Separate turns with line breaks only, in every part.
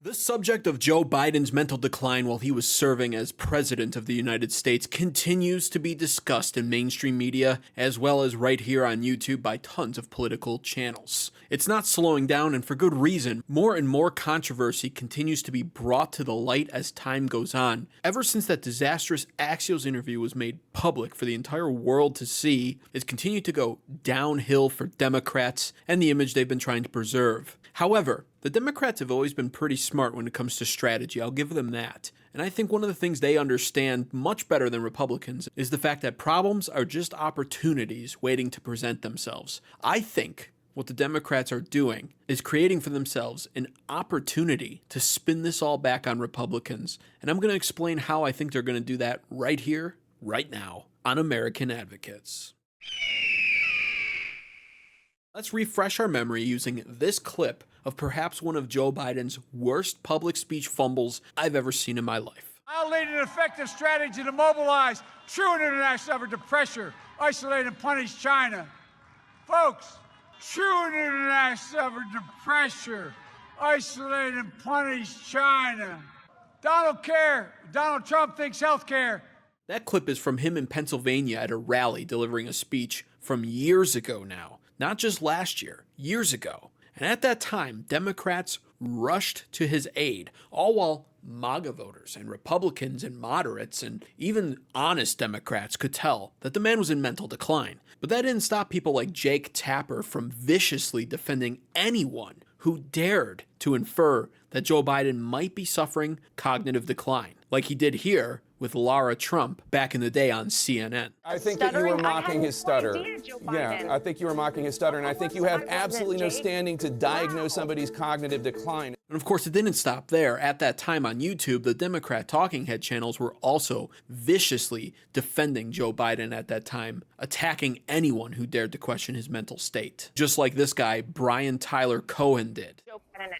The subject of Joe Biden's mental decline while he was serving as President of the United States continues to be discussed in mainstream media, as well as right here on YouTube by tons of political channels. It's not slowing down, and for good reason. More and more controversy continues to be brought to the light as time goes on. Ever since that disastrous Axios interview was made public for the entire world to see, it's continued to go downhill for Democrats and the image they've been trying to preserve. However, the Democrats have always been pretty smart when it comes to strategy, I'll give them that. And I think one of the things they understand much better than Republicans is the fact that problems are just opportunities waiting to present themselves. I think what the Democrats are doing is creating for themselves an opportunity to spin this all back on Republicans. And I'm going to explain how I think they're going to do that right here, right now, on American Advocates. Let's refresh our memory using this clip of perhaps one of Joe Biden's worst public speech fumbles I've ever seen in my life.
I'll lead an effective strategy to mobilize true international effort to pressure, isolate, and punish China. Folks, true international effort to pressure, isolate, and punish China. Donald Trump thinks health care.
That clip is from him in Pennsylvania at a rally delivering a speech from years ago now. Not just last year, years ago. And at that time, Democrats rushed to his aid, all while MAGA voters and Republicans and moderates and even honest Democrats could tell that the man was in mental decline. But that didn't stop people like Jake Tapper from viciously defending anyone who dared to infer that Joe Biden might be suffering cognitive decline, like he did here with Lara Trump back in the day on CNN.
I think that you were mocking his stutter. Yeah, I think you were mocking his stutter, and I think you have absolutely no standing to diagnose somebody's cognitive decline.
And of course, it didn't stop there. At that time on YouTube, the Democrat talking head channels were also viciously defending Joe Biden at that time, attacking anyone who dared to question his mental state. Just like this guy, Brian Tyler Cohen, did.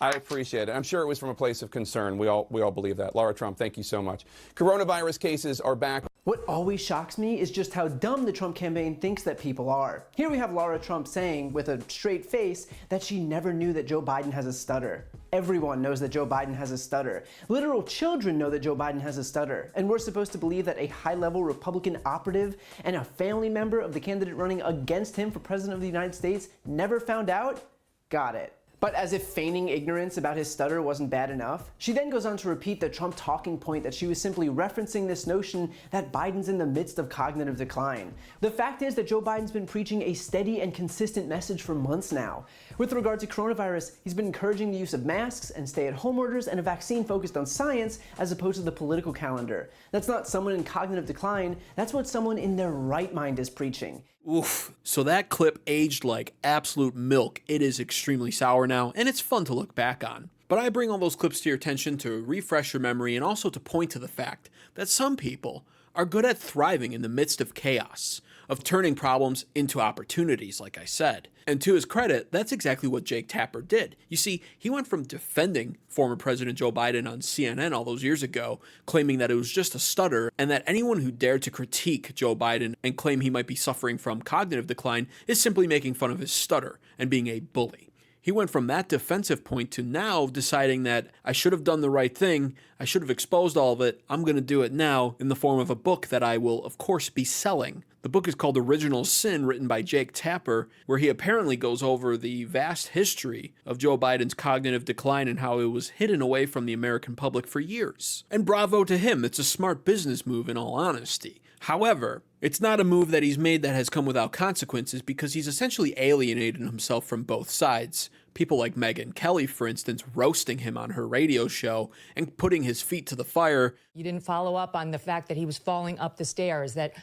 I appreciate it. I'm sure it was from a place of concern. We all believe that. Lara Trump, thank you so much. Coronavirus cases are back.
What always shocks me is just how dumb the Trump campaign thinks that people are. Here we have Lara Trump saying, with a straight face, that she never knew that Joe Biden has a stutter. Everyone knows that Joe Biden has a stutter. Literal children know that Joe Biden has a stutter. And we're supposed to believe that a high-level Republican operative and a family member of the candidate running against him for president of the United States never found out? Got it. But as if feigning ignorance about his stutter wasn't bad enough, she then goes on to repeat the Trump talking point that she was simply referencing this notion that Biden's in the midst of cognitive decline. The fact is that Joe Biden's been preaching a steady and consistent message for months now. With regard to coronavirus, he's been encouraging the use of masks and stay-at-home orders and a vaccine focused on science as opposed to the political calendar. That's not someone in cognitive decline, that's what someone in their right mind is preaching.
Oof. So that clip aged like absolute milk. It is extremely sour now, and it's fun to look back on. But I bring all those clips to your attention to refresh your memory and also to point to the fact that some people are good at thriving in the midst of chaos, of turning problems into opportunities, like I said. And to his credit, that's exactly what Jake Tapper did. You see, he went from defending former President Joe Biden on CNN all those years ago, claiming that it was just a stutter, and that anyone who dared to critique Joe Biden and claim he might be suffering from cognitive decline is simply making fun of his stutter and being a bully. He went from that defensive point to now deciding that I should have done the right thing, I should have exposed all of it, I'm going to do it now in the form of a book that I will, of course, be selling. The book is called Original Sin, written by Jake Tapper, where he apparently goes over the vast history of Joe Biden's cognitive decline and how it was hidden away from the American public for years. And bravo to him, it's a smart business move in all honesty. However, it's not a move that he's made that has come without consequences because he's essentially alienated himself from both sides. People like Megyn Kelly, for instance, roasting him on her radio show and putting his feet to the fire.
You didn't follow up on the fact that he was falling up the stairs, that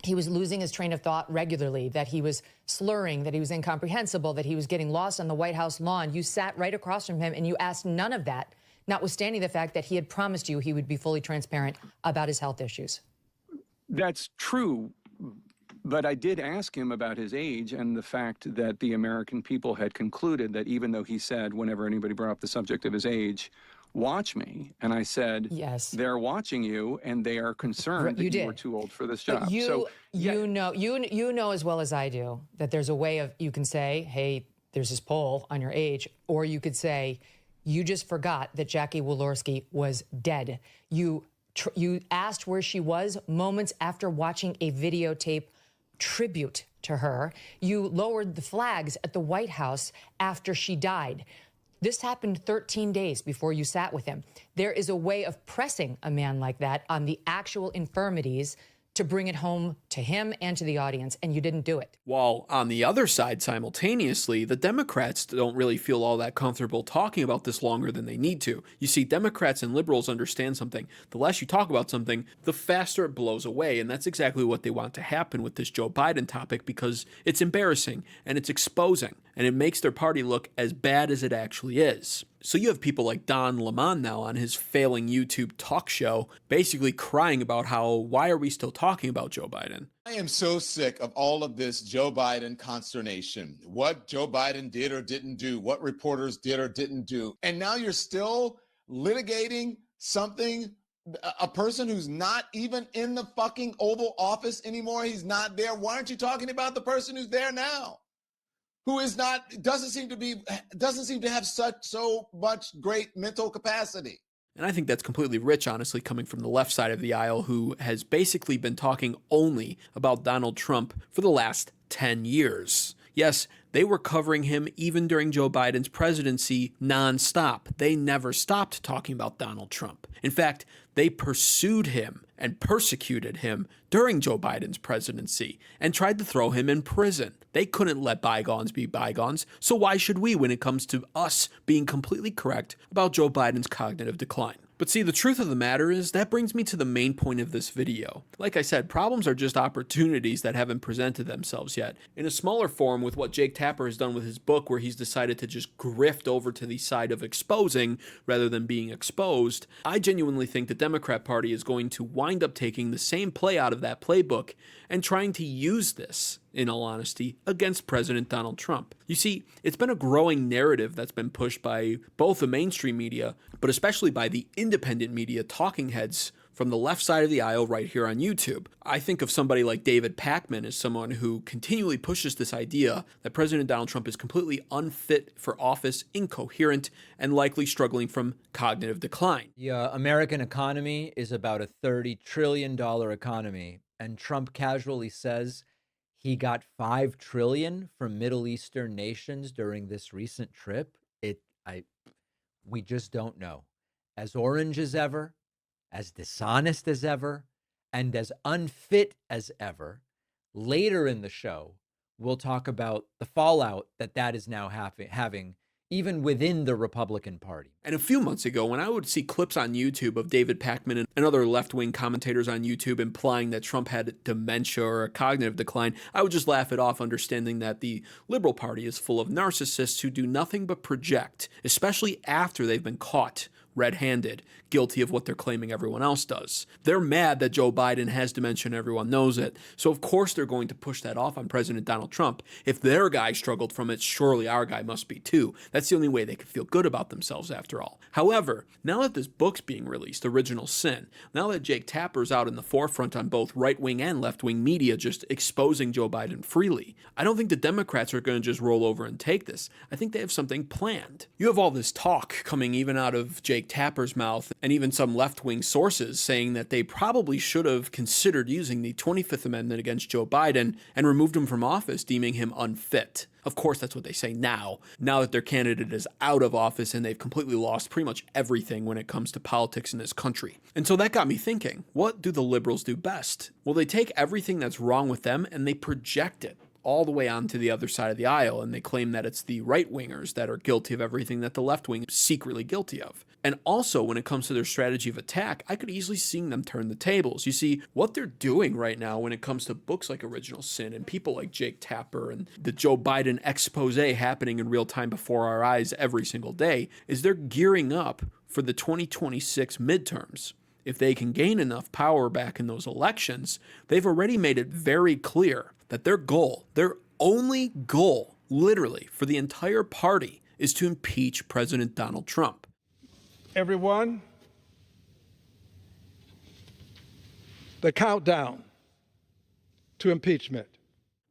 he was losing his train of thought regularly, that he was slurring, that he was incomprehensible, that he was getting lost on the White House lawn. You sat right across from him and you asked none of that, notwithstanding the fact that he had promised you he would be fully transparent about his health issues.
That's true, but I did ask him about his age and the fact that the American people had concluded that even though he said whenever anybody brought up the subject of his age, watch me. And I said, yes, they're watching you and they are concerned that you were too old for this job.
But you know as well as I do that there's a way of, you can say, hey, there's this poll on your age, or you could say, You just forgot that Jackie Walorski was dead. You asked where she was moments after watching a videotape tribute to her. You lowered the flags at the White House after she died. This happened 13 days before you sat with him. There is a way of pressing a man like that on the actual infirmities to bring it home to him and to the audience, and you didn't do it.
While on the other side, simultaneously, the Democrats don't really feel all that comfortable talking about this longer than they need to. You see, Democrats and liberals understand something. The less you talk about something, the faster it blows away, and that's exactly what they want to happen with this Joe Biden topic, because it's embarrassing, and it's exposing, and it makes their party look as bad as it actually is. So you have people like Don Lemon now on his failing YouTube talk show basically crying about why are we still talking about Joe Biden?
I am so sick of all of this Joe Biden consternation. What Joe Biden did or didn't do, what reporters did or didn't do. And now you're still litigating something, a person who's not even in the fucking Oval Office anymore. He's not there. Why aren't you talking about the person who's there now? Who is not, doesn't seem to have so much great mental capacity.
And I think that's completely rich, honestly, coming from the left side of the aisle, who has basically been talking only about Donald Trump for the last 10 years. Yes, they were covering him even during Joe Biden's presidency nonstop. They never stopped talking about Donald Trump. In fact, they pursued him and persecuted him during Joe Biden's presidency and tried to throw him in prison. They couldn't let bygones be bygones, so why should we when it comes to us being completely correct about Joe Biden's cognitive decline? But see, the truth of the matter is that brings me to the main point of this video. Like I said, problems are just opportunities that haven't presented themselves yet. In a smaller form, with what Jake Tapper has done with his book, where he's decided to just grift over to the side of exposing rather than being exposed, I genuinely think the Democrat Party is going to wind up taking the same play out of that playbook and trying to use this, in all honesty, against President Donald Trump. You see, it's been a growing narrative that's been pushed by both the mainstream media, but especially by the independent media talking heads from the left side of the aisle right here on YouTube. I think of somebody like David Pakman as someone who continually pushes this idea that President Donald Trump is completely unfit for office, incoherent, and likely struggling from cognitive decline.
The American economy is about a $30 trillion economy, and Trump casually says he got $5 trillion from Middle Eastern nations during this recent trip. We just don't know. As orange as ever, as dishonest as ever, and as unfit as ever. Later in the show, we'll talk about the fallout that is now having even within the Republican Party.
And a few months ago, when I would see clips on YouTube of David Pakman and other left-wing commentators on YouTube implying that Trump had dementia or a cognitive decline, I would just laugh it off, understanding that the Liberal Party is full of narcissists who do nothing but project, especially after they've been caught red-handed, guilty of what they're claiming everyone else does. They're mad that Joe Biden has dementia and everyone knows it, so of course they're going to push that off on President Donald Trump. If their guy struggled from it, surely our guy must be too. That's the only way they can feel good about themselves after all. However, now that this book's being released, Original Sin, now that Jake Tapper's out in the forefront on both right-wing and left-wing media just exposing Joe Biden freely, I don't think the Democrats are going to just roll over and take this. I think they have something planned. You have all this talk coming even out of Jake Tapper's mouth and even some left-wing sources saying that they probably should have considered using the 25th Amendment against Joe Biden and removed him from office, deeming him unfit. Of course, that's what they say now that their candidate is out of office and they've completely lost pretty much everything when it comes to politics in this country. And so that got me thinking, what do the liberals do best? Well, they take everything that's wrong with them and they project it all the way onto the other side of the aisle, and they claim that it's the right-wingers that are guilty of everything that the left wing is secretly guilty of. And also, when it comes to their strategy of attack, I could easily see them turn the tables. You see, what they're doing right now when it comes to books like Original Sin and people like Jake Tapper and the Joe Biden expose happening in real time before our eyes every single day, is they're gearing up for the 2026 midterms. If they can gain enough power back in those elections, they've already made it very clear that their goal, their only goal, literally, for the entire party is to impeach President Donald Trump.
Everyone, the countdown to impeachment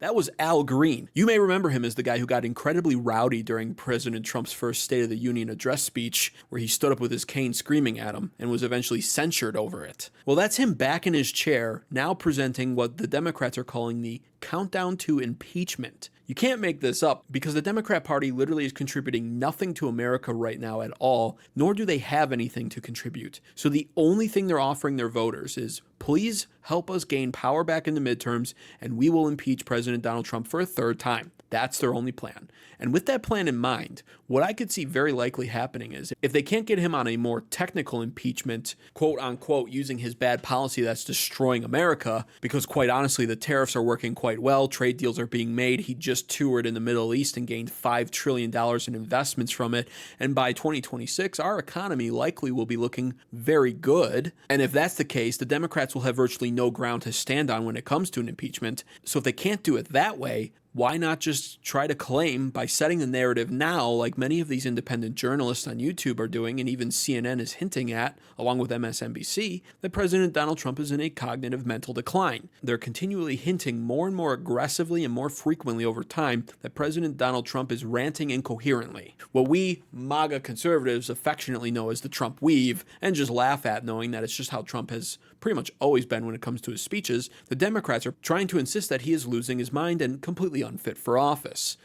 That was Al Green. You may remember him as the guy who got incredibly rowdy during President Trump's first State of the Union address speech, where he stood up with his cane screaming at him and was eventually censured over it. Well, that's him back in his chair, now presenting what the Democrats are calling the countdown to impeachment. You can't make this up because the Democrat Party literally is contributing nothing to America right now at all, nor do they have anything to contribute. So the only thing they're offering their voters is, please help us gain power back in the midterms and we will impeach President Donald Trump for a third time. That's their only plan. And with that plan in mind, what I could see very likely happening is if they can't get him on a more technical impeachment, quote unquote, using his bad policy that's destroying America, because quite honestly, the tariffs are working quite well, trade deals are being made. He just toured in the Middle East and gained $5 trillion in investments from it. And by 2026, our economy likely will be looking very good. And if that's the case, the Democrats will have virtually no ground to stand on when it comes to an impeachment. So if they can't do it that way, why not just try to claim by setting the narrative now, like many of these independent journalists on YouTube are doing, and even CNN is hinting at, along with MSNBC, that President Donald Trump is in a cognitive mental decline. They're continually hinting more and more aggressively and more frequently over time that President Donald Trump is ranting incoherently. What we MAGA conservatives affectionately know as the Trump weave, and just laugh at, knowing that it's just how Trump has pretty much always been when it comes to his speeches. The Democrats are trying to insist that he is losing his mind and completely unfit for office.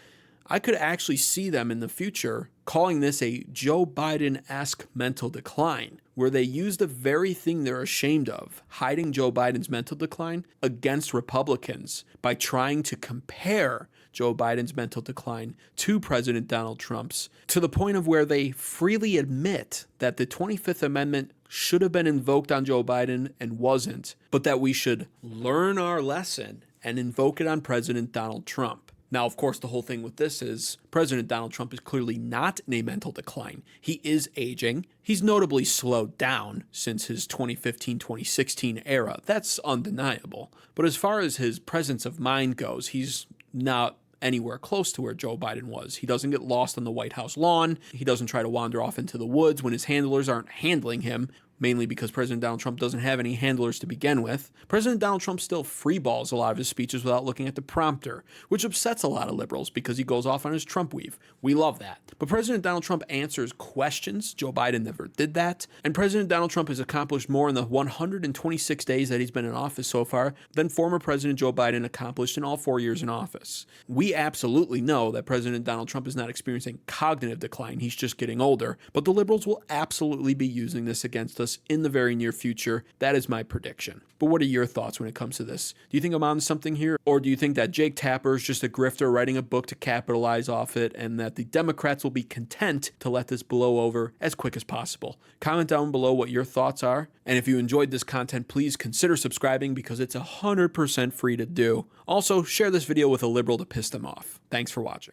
I could actually see them in the future calling this a Joe Biden-esque mental decline, where they use the very thing they're ashamed of, hiding Joe Biden's mental decline, against Republicans by trying to compare Joe Biden's mental decline to President Donald Trump's, to the point of where they freely admit that the 25th Amendment should have been invoked on Joe Biden and wasn't, but that we should learn our lesson and invoke it on President Donald Trump. Now, of course, the whole thing with this is President Donald Trump is clearly not in a mental decline. He is aging. He's notably slowed down since his 2015-2016 era. That's undeniable. But as far as his presence of mind goes, he's not anywhere close to where Joe Biden was. He doesn't get lost on the White House lawn. He doesn't try to wander off into the woods when his handlers aren't handling him, mainly because President Donald Trump doesn't have any handlers to begin with. President Donald Trump still freeballs a lot of his speeches without looking at the prompter, which upsets a lot of liberals because he goes off on his Trump weave. We love that. But President Donald Trump answers questions. Joe Biden never did that. And President Donald Trump has accomplished more in the 126 days that he's been in office so far than former President Joe Biden accomplished in all 4 years in office. We absolutely know that President Donald Trump is not experiencing cognitive decline. He's just getting older. But the liberals will absolutely be using this against us in the very near future. That is my prediction. But what are your thoughts when it comes to this? Do you think I'm on something here? Or do you think that Jake Tapper is just a grifter writing a book to capitalize off it, and that the Democrats will be content to let this blow over as quick as possible? Comment down below what your thoughts are. And if you enjoyed this content, please consider subscribing because it's 100% free to do. Also, share this video with a liberal to piss them off. Thanks for watching.